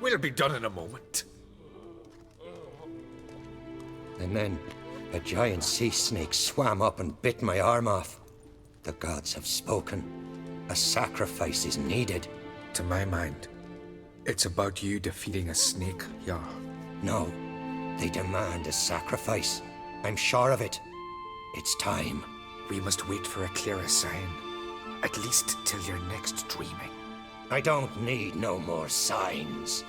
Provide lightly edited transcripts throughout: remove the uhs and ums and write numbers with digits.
We'll be done in a moment. And then a giant sea snake swam up and bit my arm off. The gods have spoken. A sacrifice is needed. To my mind, it's about you defeating a snake, Jarl. No, they demand a sacrifice. I'm sure of it. It's time. We must wait for a clearer sign. At least till your next dreaming. I don't need no more signs.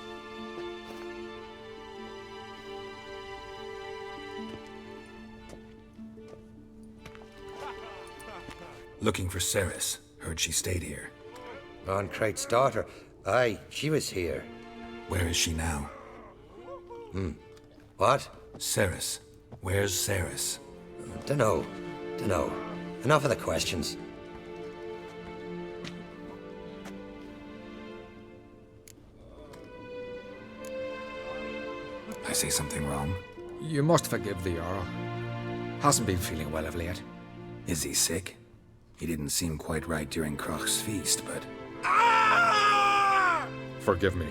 Looking for Ceres. Heard she stayed here. Ron Crate's daughter. Aye, she was here. Where is she now? What? Ceres. Where's Ceres? Dunno. Enough of the questions. I say something wrong? You must forgive the Jarl. Hasn't been feeling well of late. Is he sick? He didn't seem quite right during Crach's feast, but... Forgive me.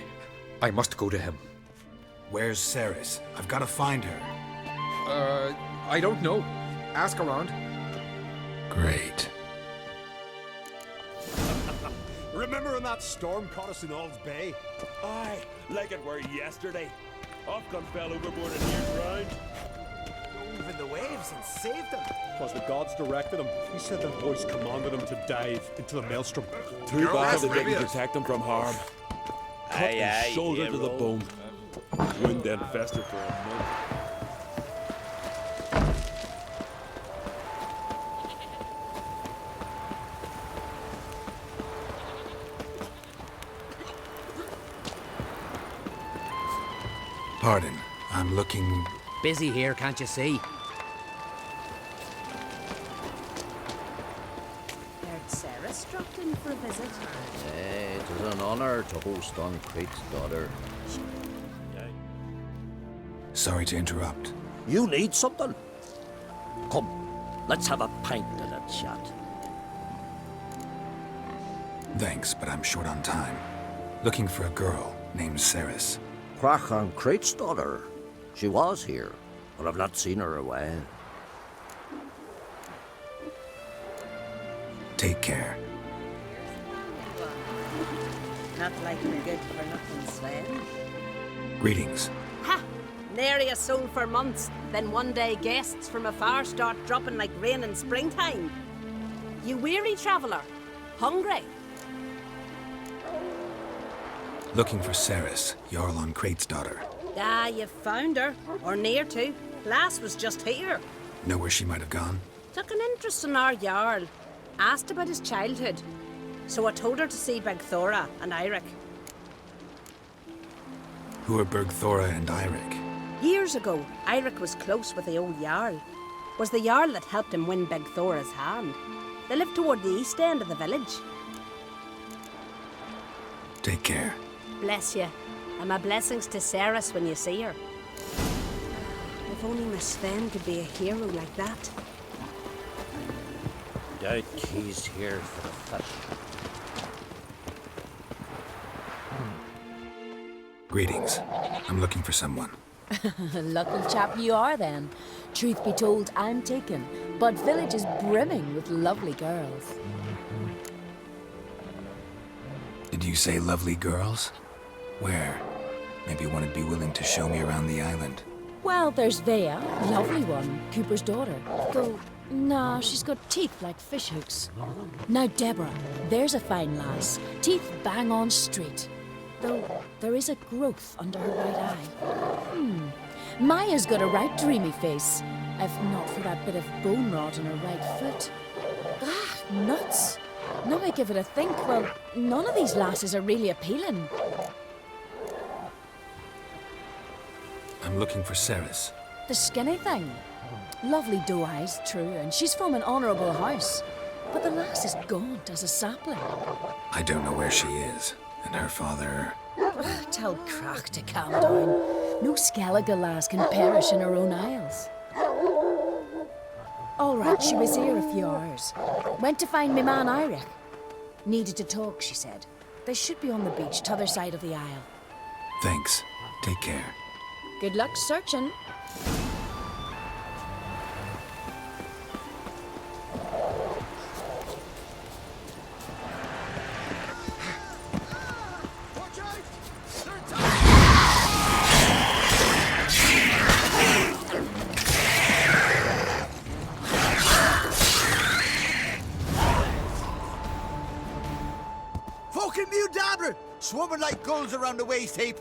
I must go to him. Where's Ceres? I've got to find her. I don't know. Ask around. Great. Remember when that storm caught us in Ald's Bay? Aye, like it were yesterday. Ofcom fell overboard and near drowned. Dove in the waves and saved them. Because the gods directed him. He said that voice commanded him to dive into the maelstrom. Too bad they maybe didn't protect him from harm. Cut his shoulder to the bone. Wound then festered for a month. Pardon. I'm looking... Busy here, can't you see? Heard Ceres dropped in for a visit. It is an honour to host on Crate's daughter. Sorry to interrupt. You need something? Come, let's have a pint and a chat. Thanks, but I'm short on time. Looking for a girl named Ceres. Crach an Crate's daughter. She was here, but I've not seen her a while. Take care. Not like a good for nothing, Sven. Greetings. Ha! Nary a soul for months. Then one day guests from afar start dropping like rain in springtime. You weary traveller? Hungry? Looking for Ceres, Jarl an Crate's daughter. Ah, you found her. Or near to. Lass was just here. Know where she might have gone? Took an interest in our Jarl. Asked about his childhood. So I told her to see Bergthora and Eirik. Who are Bergthora and Eirik? Years ago, Eirik was close with the old Jarl. Was the Jarl that helped him win Bergthora's hand. They lived toward the east end of the village. Take care. Bless you. And my blessings to Ceres when you see her. If only Miss Sven could be a hero like that. Doubt he's here for the fish. Greetings. I'm looking for someone. Lucky chap you are then. Truth be told, I'm taken, but village is brimming with lovely girls. Did you say lovely girls? Where? Maybe one would be willing to show me around the island. Well, there's Vea, lovely one, Cooper's daughter. Though, nah, she's got teeth like fish hooks. Now Deborah, there's a fine lass, teeth bang on straight. Though there is a growth under her right eye. Maya's got a right dreamy face, if not for that bit of bone rot in her right foot. Ah, nuts. Now I give it a think, well, none of these lasses are really appealing. I'm looking for Ceres. The skinny thing. Lovely doe eyes, true, and she's from an honourable house. But the lass is gaunt as a sapling. I don't know where she is, and her father... Tell Crach to calm down. No Skellige lass can perish in her own isles. All right, she was here a few hours. Went to find me man Eirik. Needed to talk, she said. They should be on the beach, t'other side of the isle. Thanks. Take care. Good luck searching. Fucking Mudabra! Swarming like gulls around the waste heap.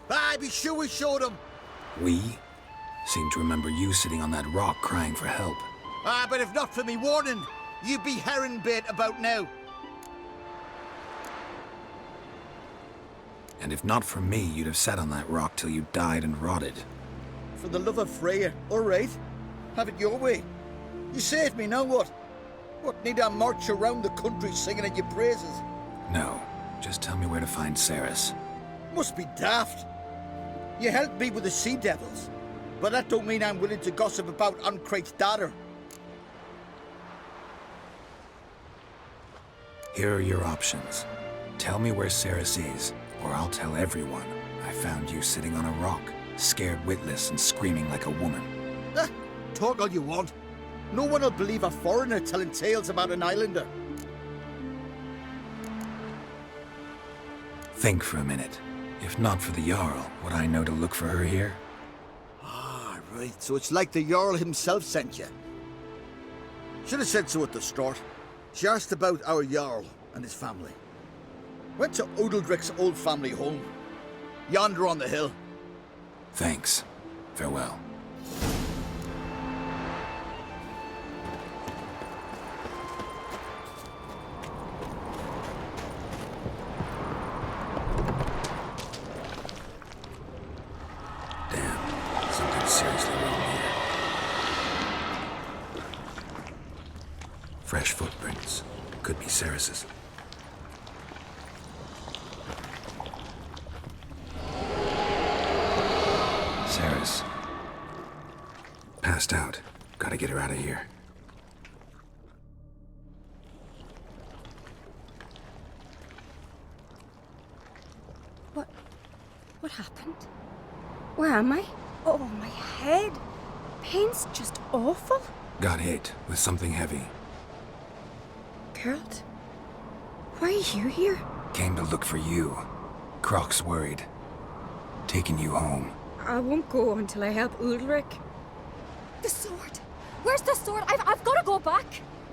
I be sure we showed them. We? Seem to remember you sitting on that rock crying for help. But if not for me warning, you'd be herring bait about now. And if not for me, you'd have sat on that rock till you died and rotted. For the love of Freya, all right. Have it your way. You saved me, now what? What, need I march around the country singing at your praises? No, just tell me where to find Ceres. Must be daft. You helped me with the Sea Devils, but that don't mean I'm willing to gossip about Uncrate's daughter. Here are your options. Tell me where Ceres is, or I'll tell everyone I found you sitting on a rock, scared witless and screaming like a woman. Talk all you want. No one will believe a foreigner telling tales about an islander. Think for a minute. If not for the Jarl, would I know to look for her here? Ah, right. So it's like the Jarl himself sent you. Should have said so at the start. She asked about our Jarl and his family. Went to Udaldric's old family home. Yonder on the hill. Thanks. Farewell. Seriously wrong here. Fresh footprints. Could be Ceres's. Ceres. Passed out. Gotta get her out of here. What happened? Where am I? Oh, my head. Pain's just awful. Got hit with something heavy. Geralt? Why are you here? Came to look for you. Croc's worried. Taking you home. I won't go until I help Udalric. The sword! Where's the sword? I've got to go back!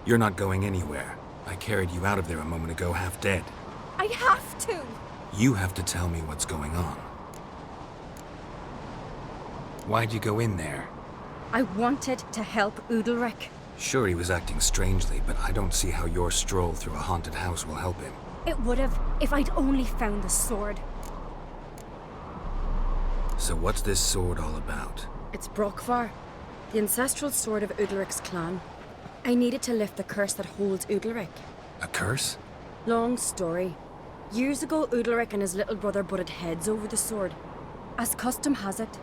You're not going anywhere. I carried you out of there a moment ago, half dead. I have to! You have to tell me what's going on. Why'd you go in there? I wanted to help Udalric. Sure, he was acting strangely, but I don't see how your stroll through a haunted house will help him. It would have, if I'd only found the sword. So what's this sword all about? It's Brokvar, the ancestral sword of Udalric's clan. I needed to lift the curse that holds Udalric. A curse? Long story. Years ago, Udalric and his little brother butted heads over the sword. As custom has it,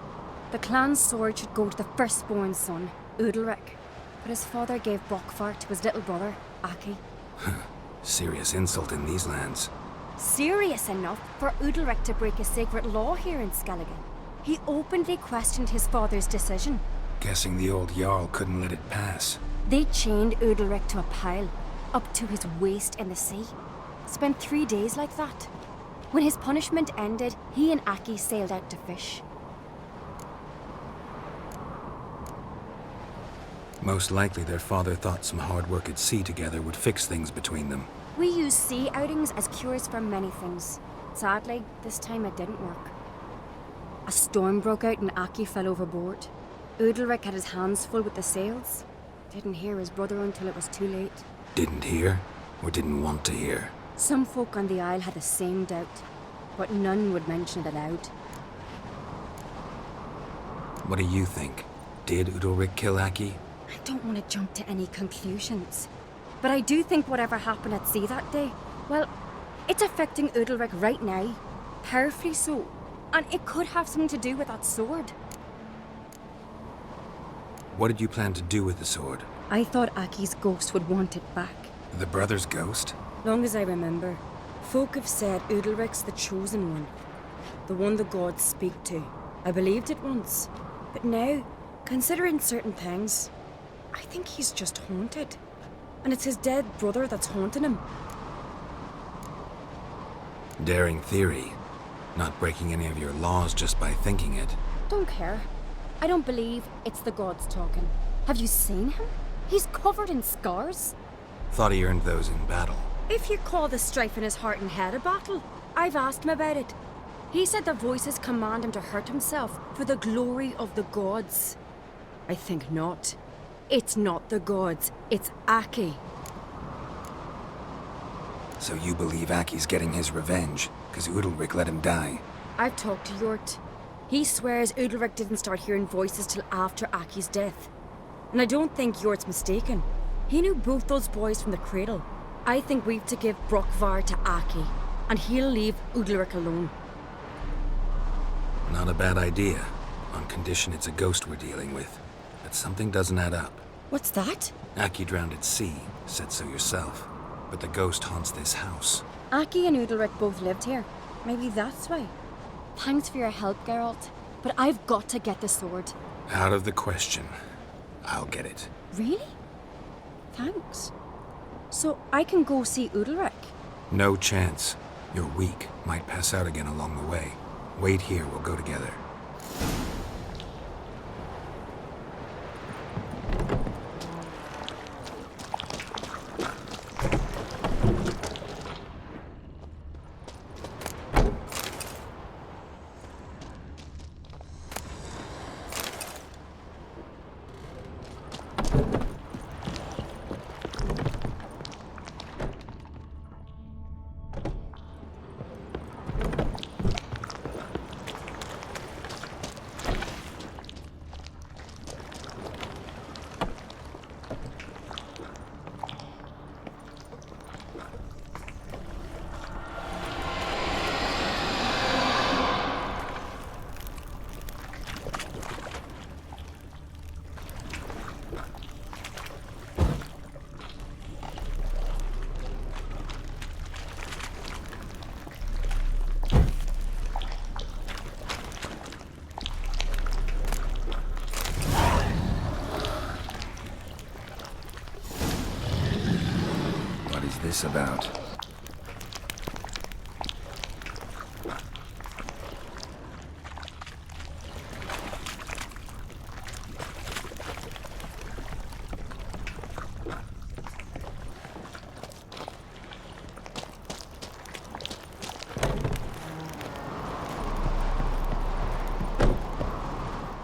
the clan's sword should go to the firstborn son, Udalric. But his father gave Brokvar to his little brother, Aki. Serious insult in these lands. Serious enough for Udalric to break a sacred law here in Skellige. He openly questioned his father's decision. Guessing the old Jarl couldn't let it pass. They chained Udalric to a pile, up to his waist in the sea. Spent 3 days like that. When his punishment ended, he and Aki sailed out to fish. Most likely their father thought some hard work at sea together would fix things between them. We use sea outings as cures for many things. Sadly, this time it didn't work. A storm broke out and Aki fell overboard. Udalric had his hands full with the sails. Didn't hear his brother until it was too late. Didn't hear? Or didn't want to hear? Some folk on the Isle had the same doubt, but none would mention it aloud. What do you think? Did Udalric kill Aki? I don't want to jump to any conclusions. But I do think whatever happened at sea that day, well, it's affecting Udalric right now. Powerfully so. And it could have something to do with that sword. What did you plan to do with the sword? I thought Aki's ghost would want it back. The brother's ghost? Long as I remember, folk have said Udalric's the chosen one. The one the gods speak to. I believed it once. But now, considering certain things, I think he's just haunted. And it's his dead brother that's haunting him. Daring theory. Not breaking any of your laws just by thinking it. Don't care. I don't believe it's the gods talking. Have you seen him? He's covered in scars. Thought he earned those in battle. If you call the strife in his heart and head a battle, I've asked him about it. He said the voices command him to hurt himself for the glory of the gods. I think not. It's not the gods, it's Aki. So you believe Aki's getting his revenge, because Udalric let him die? I've talked to Yort. He swears Udalric didn't start hearing voices till after Aki's death. And I don't think Yort's mistaken. He knew both those boys from the cradle. I think we've to give Brokvar to Aki, and he'll leave Udalric alone. Not a bad idea, on condition it's a ghost we're dealing with. But something doesn't add up. What's that? Aki drowned at sea, said so yourself. But the ghost haunts this house. Aki and Udalric both lived here. Maybe that's why. Thanks for your help, Geralt. But I've got to get the sword. Out of the question. I'll get it. Really? Thanks. So I can go see Udalric? No chance. You're weak. Might pass out again along the way. Wait here, we'll go together. This about?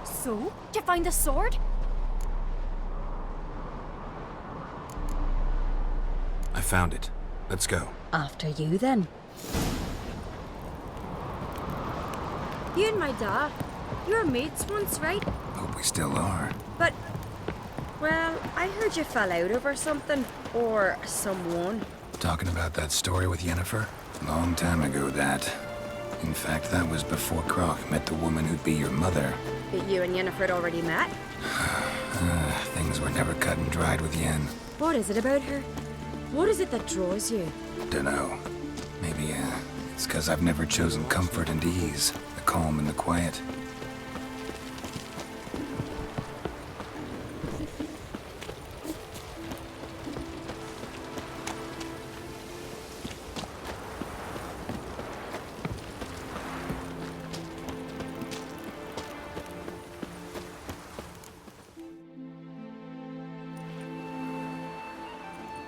So, did you find the sword? I found it. Let's go. After you, then. You and my dad, you were mates once, right? Hope we still are. But, well, I heard you fell out over something. Or someone. Talking about that story with Yennefer? Long time ago, that. In fact, that was before Croc met the woman who'd be your mother. But you and Yennefer had already met? Things were never cut and dried with Yen. What is it about her? What is it that draws you? Dunno. Maybe, it's 'cause I've never chosen comfort and ease. The calm and the quiet.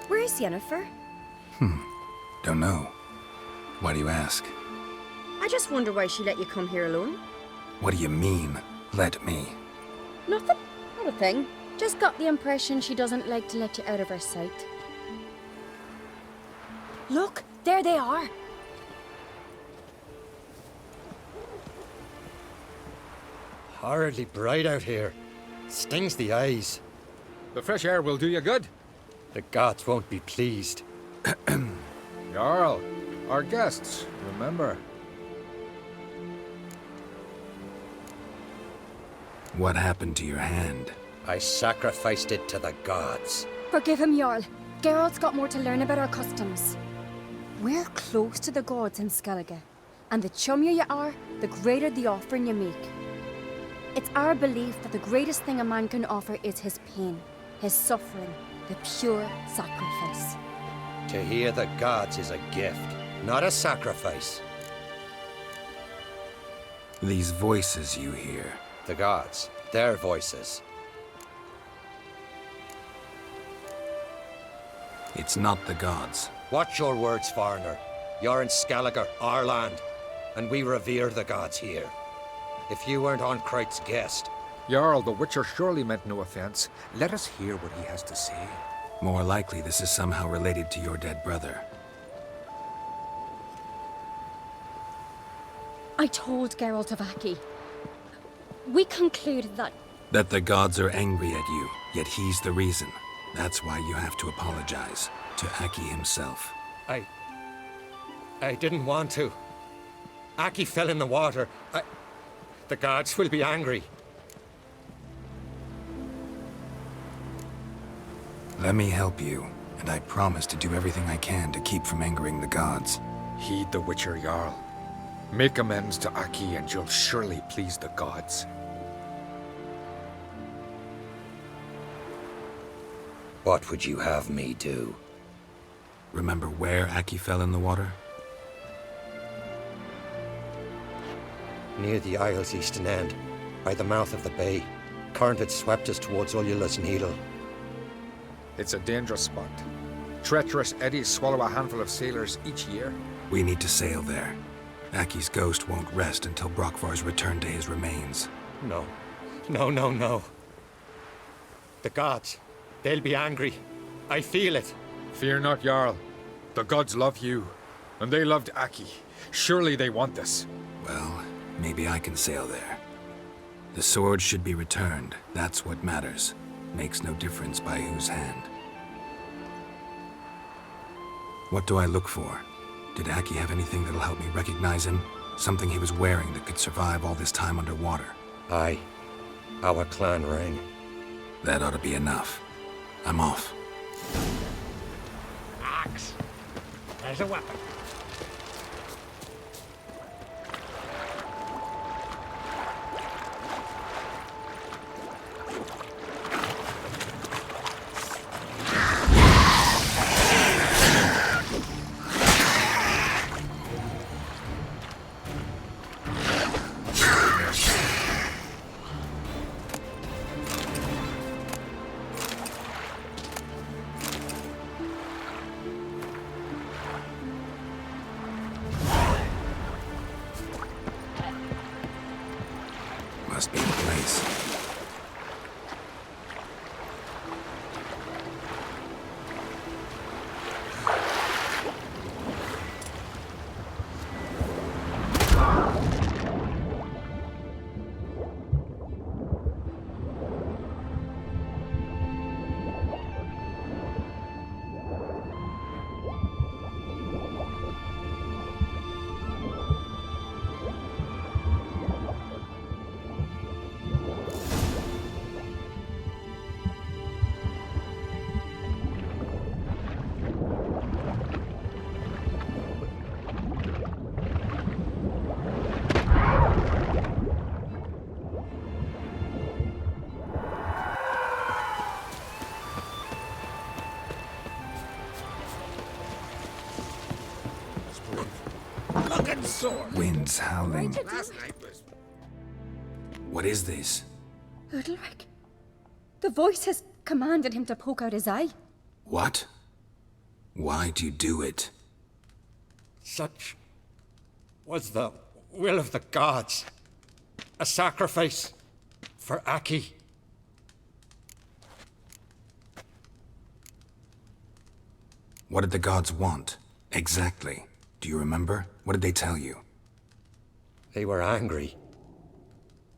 Where's Yennefer? Don't know. Why do you ask? I just wonder why she let you come here alone. What do you mean, let me? Nothing. Not a thing. Just got the impression she doesn't like to let you out of her sight. Look, there they are. Horridly bright out here. Stings the eyes. The fresh air will do you good. The gods won't be pleased. Jarl, our guests, remember. What happened to your hand? I sacrificed it to the gods. Forgive him, Jarl. Geralt's got more to learn about our customs. We're close to the gods in Skellige. And the chummier you are, the greater the offering you make. It's our belief that the greatest thing a man can offer is his pain, his suffering, the pure sacrifice. To hear the gods is a gift, not a sacrifice. These voices you hear. The gods, their voices. It's not the gods. Watch your words, foreigner. You're in Skelliger, our land, and we revere the gods here. If you weren't on Kright's guest... Jarl, the Witcher surely meant no offense. Let us hear what he has to say. More likely this is somehow related to your dead brother. I told Geralt of Aki. We concluded that... That the gods are angry at you, yet he's the reason. That's why you have to apologize to Aki himself. I didn't want to. Aki fell in the water. The gods will be angry. Let me help you, and I promise to do everything I can to keep from angering the gods. Heed the Witcher, Jarl. Make amends to Aki and you'll surely please the gods. What would you have me do? Remember where Aki fell in the water? Near the Isle's eastern end, by the mouth of the bay. Current had swept us towards Ullula's Needle. It's a dangerous spot. Treacherous eddies swallow a handful of sailors each year. We need to sail there. Aki's ghost won't rest until Brokvar's returned to his remains. No. No. The gods, they'll be angry. I feel it. Fear not, Jarl. The gods love you, and they loved Aki. Surely they want this. Well, maybe I can sail there. The sword should be returned. That's what matters. Makes no difference by whose hand. What do I look for? Did Aki have anything that'll help me recognize him? Something he was wearing that could survive all this time underwater? Aye. Our clan ring. That ought to be enough. I'm off. Axe. There's a weapon. Must be the place. Winds howling. What is this? Udalric. The voice has commanded him to poke out his eye. What? Why'd you do it? Such was the will of the gods. A sacrifice for Aki. What did the gods want? Exactly. Do you remember? What did they tell you? They were angry.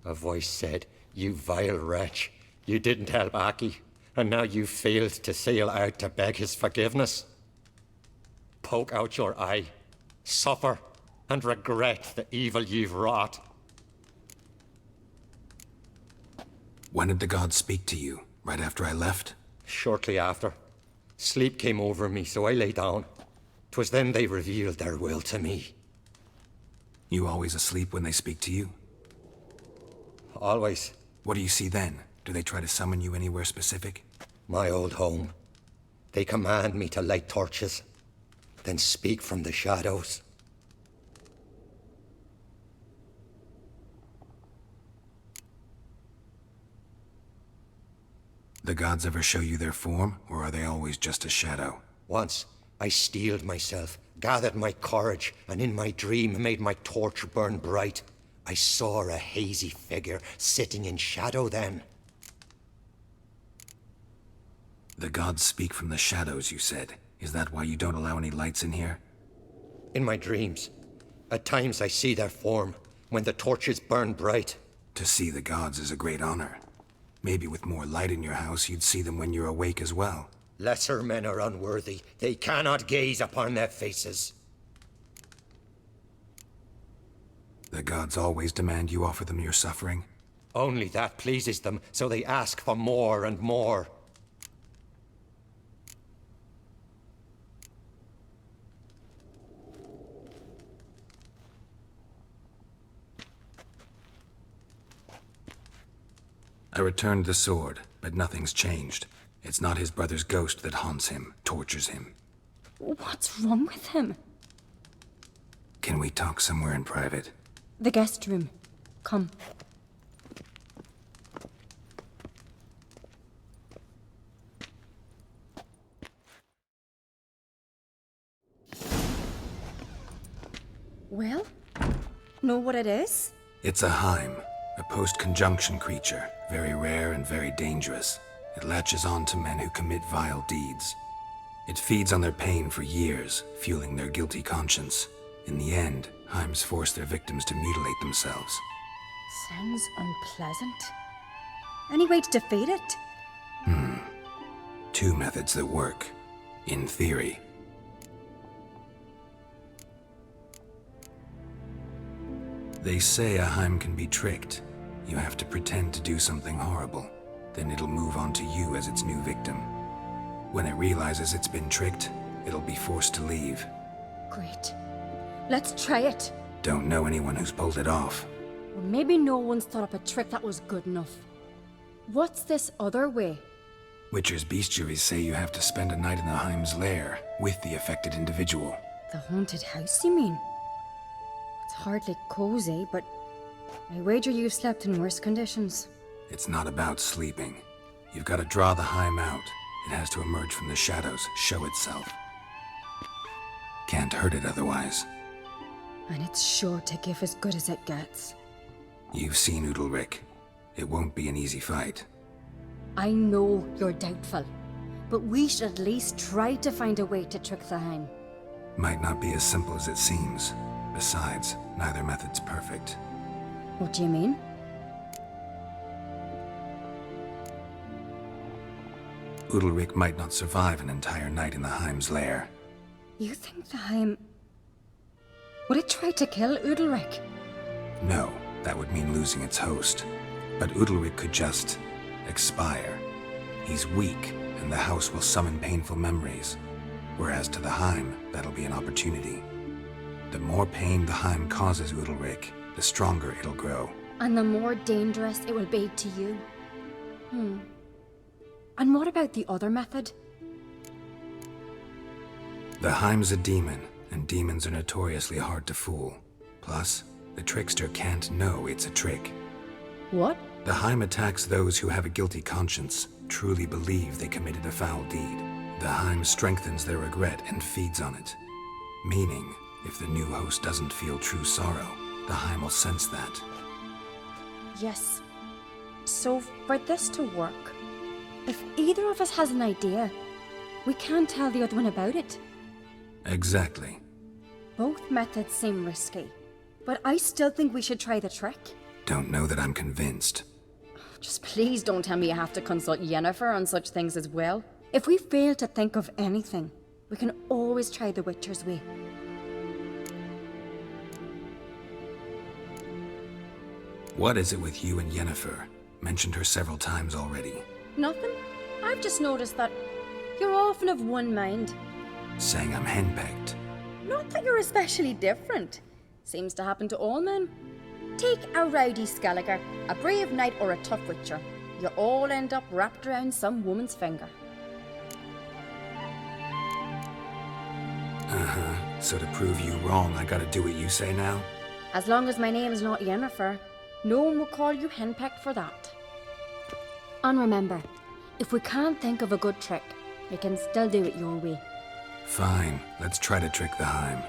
A voice said, "You vile wretch. You didn't help Aki, and now you failed to sail out to beg his forgiveness. Poke out your eye, suffer, and regret the evil you've wrought." When did the gods speak to you? Right after I left? Shortly after. Sleep came over me, so I lay down. 'Twas then they revealed their will to me. You always asleep when they speak to you? Always. What do you see then? Do they try to summon you anywhere specific? My old home. They command me to light torches, then speak from the shadows. The gods ever show you their form, or are they always just a shadow? Once, I steeled myself, gathered my courage, and in my dream made my torch burn bright. I saw a hazy figure sitting in shadow then. The gods speak from the shadows, you said. Is that why you don't allow any lights in here? In my dreams, at times I see their form, when the torches burn bright. To see the gods is a great honor. Maybe with more light in your house, you'd see them when you're awake as well. Lesser men are unworthy. They cannot gaze upon their faces. The gods always demand you offer them your suffering? Only that pleases them, so they ask for more and more. I returned the sword, but nothing's changed. It's not his brother's ghost that haunts him, tortures him. What's wrong with him? Can we talk somewhere in private? The guest room. Come. Well, know what it is? It's a Heim, a post-conjunction creature, very rare and very dangerous. It latches on to men who commit vile deeds. It feeds on their pain for years, fueling their guilty conscience. In the end, Heims force their victims to mutilate themselves. Sounds unpleasant. Any way to defeat it? Two methods that work, in theory. They say a Heim can be tricked. You have to pretend to do something horrible. Then it'll move on to you as its new victim. When it realizes it's been tricked, it'll be forced to leave. Great. Let's try it. Don't know anyone who's pulled it off. Or maybe no one's thought up a trick that was good enough. What's this other way? Witcher's bestiaries say you have to spend a night in the Heim's lair with the affected individual. The haunted house, you mean? It's hardly cozy, but I wager you've slept in worse conditions. It's not about sleeping. You've got to draw the Heim out. It has to emerge from the shadows, show itself. Can't hurt it otherwise. And it's sure to give as good as it gets. You've seen Udalryk. It won't be an easy fight. I know you're doubtful, but we should at least try to find a way to trick the Heim. Might not be as simple as it seems. Besides, neither method's perfect. What do you mean? Udalryk might not survive an entire night in the Heim's lair. You think the Heim... Would it try to kill Udalryk? No, that would mean losing its host. But Udalryk could just... expire. He's weak, and the house will summon painful memories. Whereas to the Heim, that'll be an opportunity. The more pain the Heim causes Udalryk, the stronger it'll grow. And the more dangerous it will be to you. And what about the other method? The Heim's a demon, and demons are notoriously hard to fool. Plus, the trickster can't know it's a trick. What? The Heim attacks those who have a guilty conscience, truly believe they committed a foul deed. The Heim strengthens their regret and feeds on it. Meaning, if the new host doesn't feel true sorrow, the Heim will sense that. Yes. So, for this to work, if either of us has an idea, we can't tell the other one about it. Exactly. Both methods seem risky, but I still think we should try the trick. Don't know that I'm convinced. Just please don't tell me you have to consult Yennefer on such things as well. If we fail to think of anything, we can always try the Witcher's way. What is it with you and Yennefer? Mentioned her several times already. Nothing. I've just noticed that you're often of one mind. Saying I'm henpecked. Not that you're especially different. Seems to happen to all men. Take a rowdy Skelliger, a brave knight, or a tough witcher. You all end up wrapped around some woman's finger. Uh-huh. So to prove you wrong, I gotta do what you say now? As long as my name is not Yennefer, no one will call you henpecked for that. And remember, if we can't think of a good trick, we can still do it your way. Fine, let's try to trick the Heim.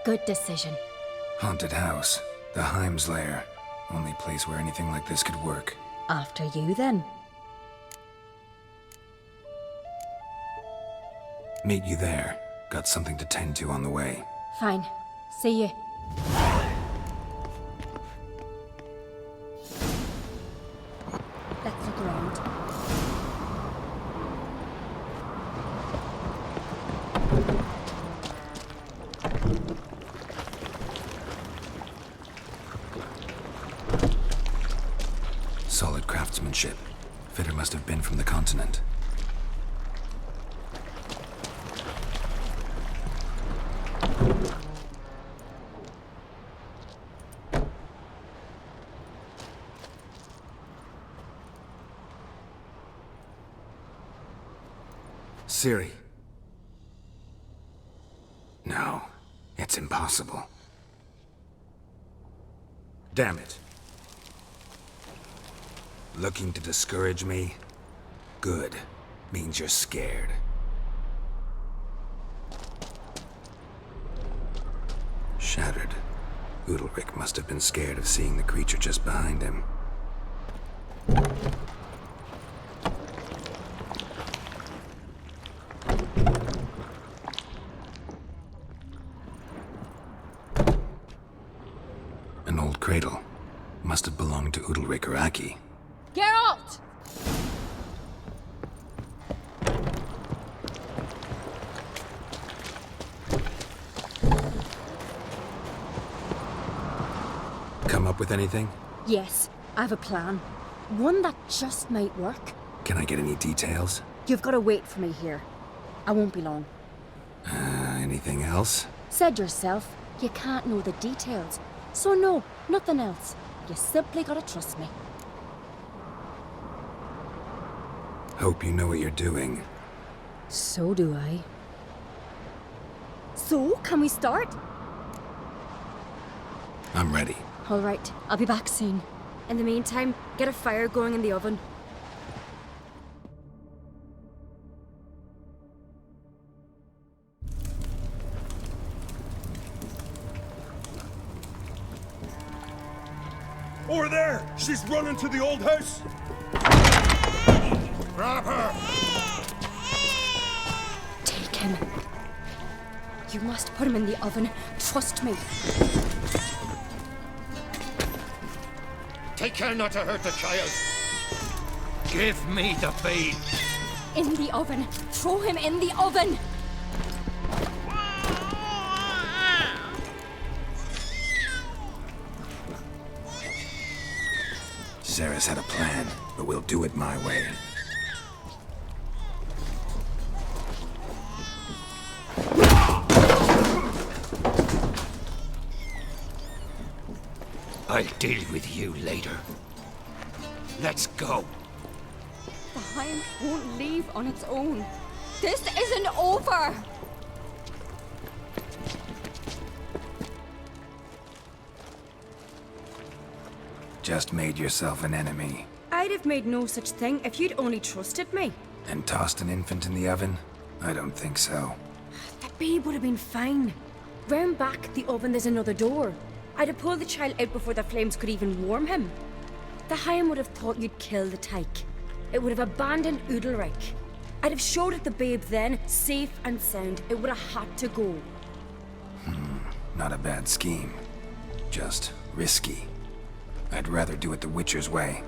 Good decision. Haunted house, the Heim's lair. Only place where anything like this could work. After you, then. Meet you there. Got something to tend to on the way. Fine. See you. Let's look around. Solid craftsmanship. Fitter must have been from the continent. Ciri. No, it's impossible. Damn it. Looking to discourage me? Good. Means you're scared. Shattered. Udalryk must have been scared of seeing the creature just behind him. An old cradle. Must have belonged to Udalryk or Aki. Geralt! Come up with anything? Yes, I have a plan. One that just might work. Can I get any details? You've got to wait for me here. I won't be long. Anything else? Said yourself, you can't know the details. So no, nothing else. You simply gotta trust me. Hope you know what you're doing. So do I. So, can we start? I'm ready. All right, I'll be back soon. In the meantime, get a fire going in the oven. Over there! She's running to the old house! Grab her! Take him. You must put him in the oven. Trust me. Take care not to hurt the child. Give me the babe. In the oven. Throw him in the oven. Sarah's had a plan, but we'll do it my way. I'll deal with you later. Let's go. The Heim won't leave on its own. This isn't over! Just made yourself an enemy. I'd have made no such thing if you'd only trusted me. And tossed an infant in the oven? I don't think so. The babe would have been fine. Round back the oven there's another door. I'd have pulled the child out before the flames could even warm him. The Heim would have thought you'd kill the tyke. It would have abandoned Udalryk. I'd have showed it the babe then, safe and sound. It would have had to go. Not a bad scheme. Just risky. I'd rather do it the Witcher's way.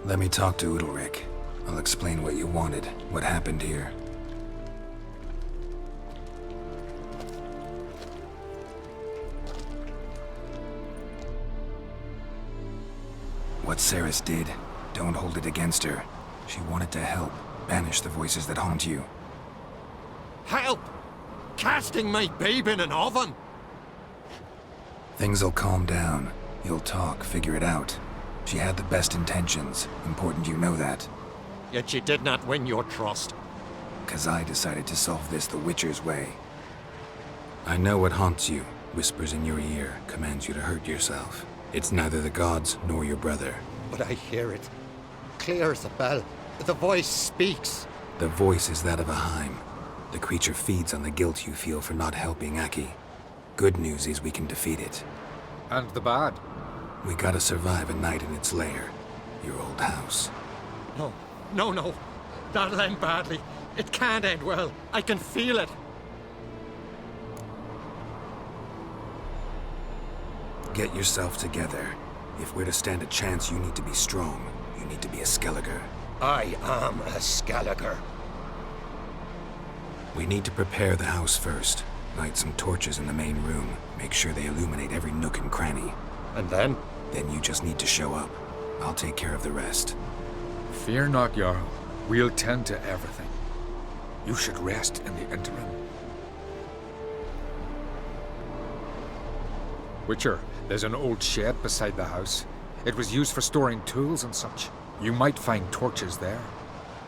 Let me talk to Udalryk. I'll explain what you wanted, what happened here. What Cerys did, don't hold it against her. She wanted to help, banish the voices that haunt you. Help! Casting my babe in an oven! Things'll calm down. You'll talk, figure it out. She had the best intentions. Important you know that. Yet she did not win your trust. 'Cause I decided to solve this the Witcher's way. I know what haunts you, whispers in your ear, commands you to hurt yourself. It's neither the gods nor your brother. But I hear it. Clear as a bell. The voice speaks. The voice is that of a Heim. The creature feeds on the guilt you feel for not helping Aki. Good news is we can defeat it. And the bad? We gotta survive a night in its lair. Your old house. No, no, no. That'll end badly. It can't end well. I can feel it. Get yourself together. If we're to stand a chance, you need to be strong. You need to be a Skelliger. I am a Skelliger. We need to prepare the house first. Light some torches in the main room. Make sure they illuminate every nook and cranny. And then? Then you just need to show up. I'll take care of the rest. Fear not, Jarl. We'll tend to everything. You should rest in the interim. Witcher, there's an old shed beside the house. It was used for storing tools and such. You might find torches there.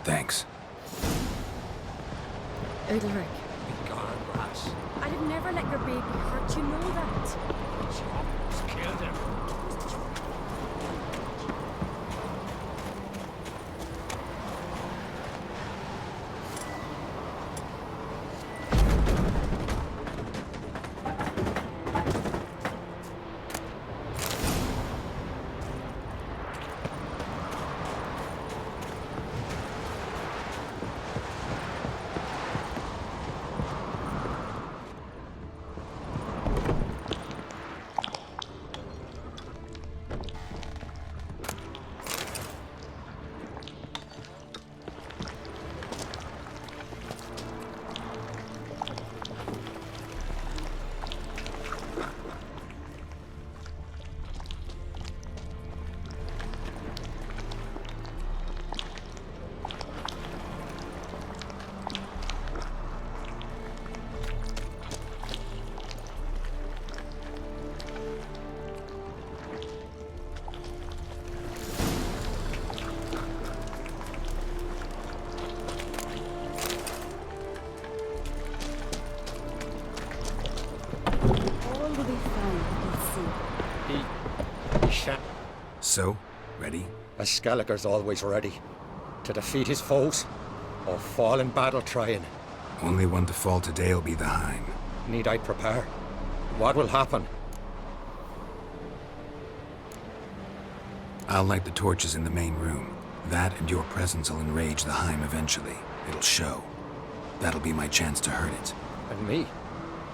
Thanks. Udalric, Be gone, lass. I'd have never let your baby hurt, you know that. She almost killed him. So, ready? A Skelliger's always ready. To defeat his foes, or fall in battle trying. Only one to fall today will be the Heim. Need I prepare? What will happen? I'll light the torches in the main room. That and your presence will enrage the Heim eventually. It'll show. That'll be my chance to hurt it. And me?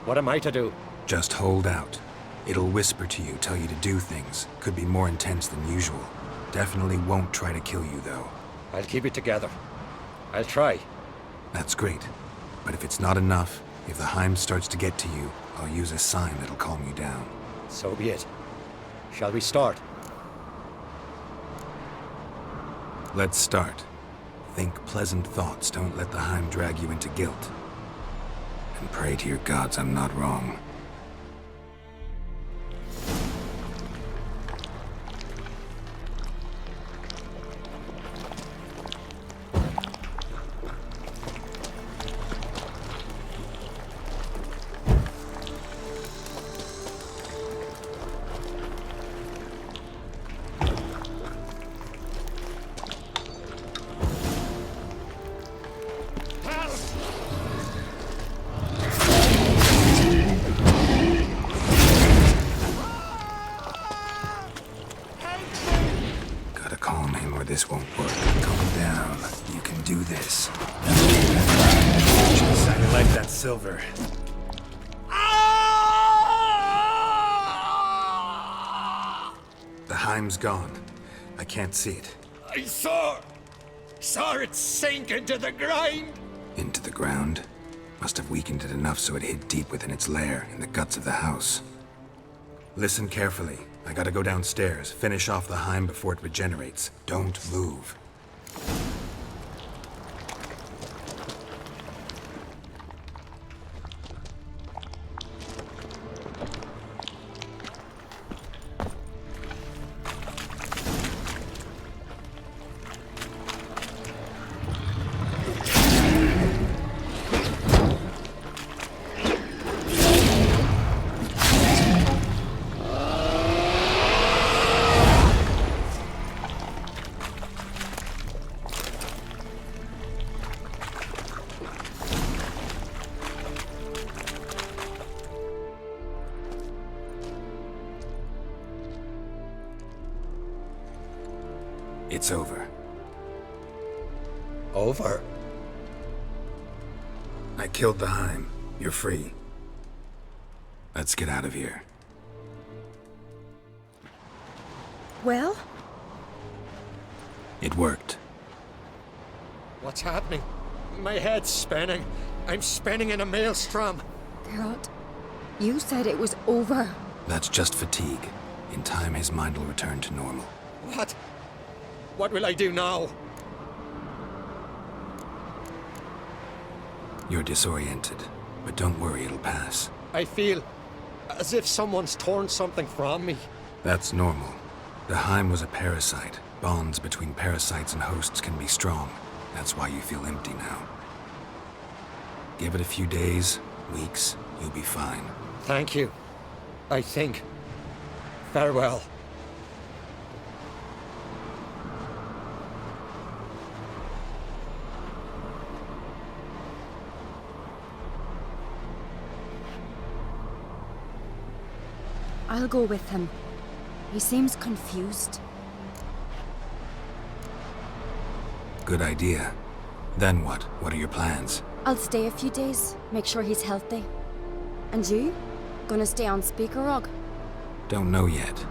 What am I to do? Just hold out. It'll whisper to you, tell you to do things. Could be more intense than usual. Definitely won't try to kill you, though. I'll keep it together. I'll try. That's great. But if it's not enough, if the Heim starts to get to you, I'll use a sign that'll calm you down. So be it. Shall we start? Let's start. Think pleasant thoughts, don't let the Heim drag you into guilt. And pray to your gods I'm not wrong. This won't work. Calm down. You can do this. I like that silver. The Heim's gone. I can't see it. I saw it sink into the ground. Into the ground? Must have weakened it enough so it hid deep within its lair, in the guts of the house. Listen carefully. I gotta go downstairs, finish off the Heim before it regenerates. Don't move. It's over. Over? I killed the Heim. You're free. Let's get out of here. Well? It worked. What's happening? My head's spinning. I'm spinning in a maelstrom. Geralt, you said it was over. That's just fatigue. In time, his mind will return to normal. What? What will I do now? You're disoriented, but don't worry, it'll pass. I feel as if someone's torn something from me. That's normal. The Heim was a parasite. Bonds between parasites and hosts can be strong. That's why you feel empty now. Give it a few days, weeks, you'll be fine. Thank you. I think. Farewell. I'll go with him. He seems confused. Good idea. Then what? What are your plans? I'll stay a few days, make sure he's healthy. And you? Gonna stay on Speaker Rog? Don't know yet.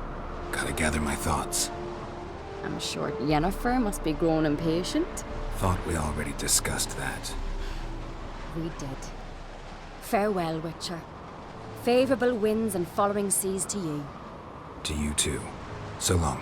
Gotta gather my thoughts. I'm sure Yennefer must be growing impatient. Thought we already discussed that. We did. Farewell, Witcher. Favorable winds and following seas to you. To you too. So long.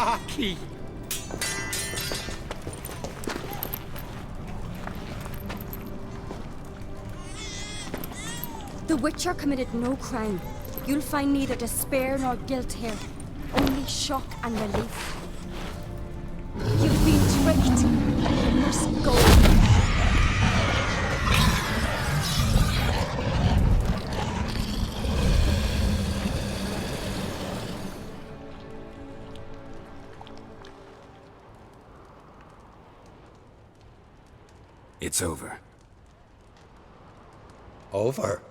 Aki! The Witcher committed no crime. You'll find neither despair nor guilt here. Only shock and relief. You've been tricked. You must go. It's over. Over?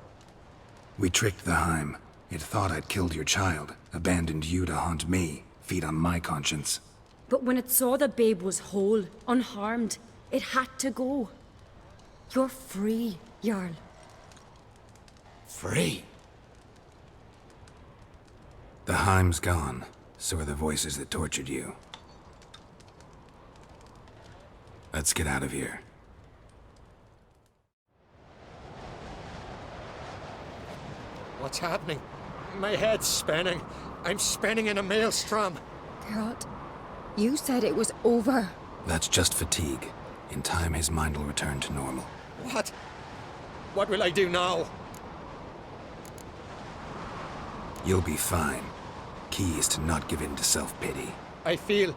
We tricked the Heim. It thought I'd killed your child, abandoned you to haunt me, feed on my conscience. But when it saw the babe was whole, unharmed, it had to go. You're free, Jarl. Free? The Heim's gone, so are the voices that tortured you. Let's get out of here. What's happening? My head's spinning. I'm spinning in a maelstrom. Geralt, you said it was over. That's just fatigue. In time, his mind will return to normal. What? What will I do now? You'll be fine. Key is to not give in to self-pity. I feel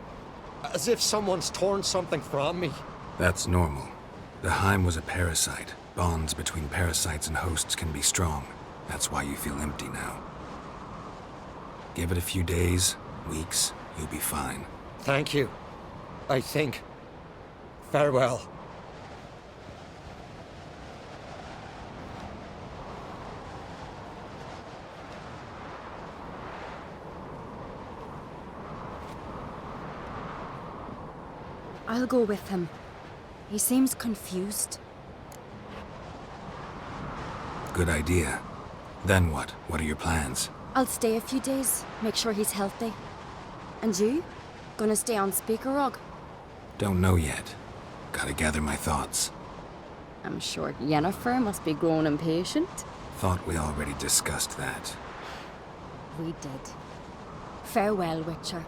as if someone's torn something from me. That's normal. The Heim was a parasite. Bonds between parasites and hosts can be strong. That's why you feel empty now. Give it a few days, weeks, you'll be fine. Thank you. I think. Farewell. I'll go with him. He seems confused. Good idea. Then what? What are your plans? I'll stay a few days, make sure he's healthy. And you? Gonna stay on Speaker Rog? Don't know yet. Gotta gather my thoughts. I'm sure Yennefer must be growing impatient. Thought we already discussed that. We did. Farewell, Witcher.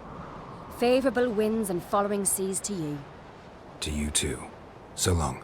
Favorable winds and following seas to you. To you too. So long.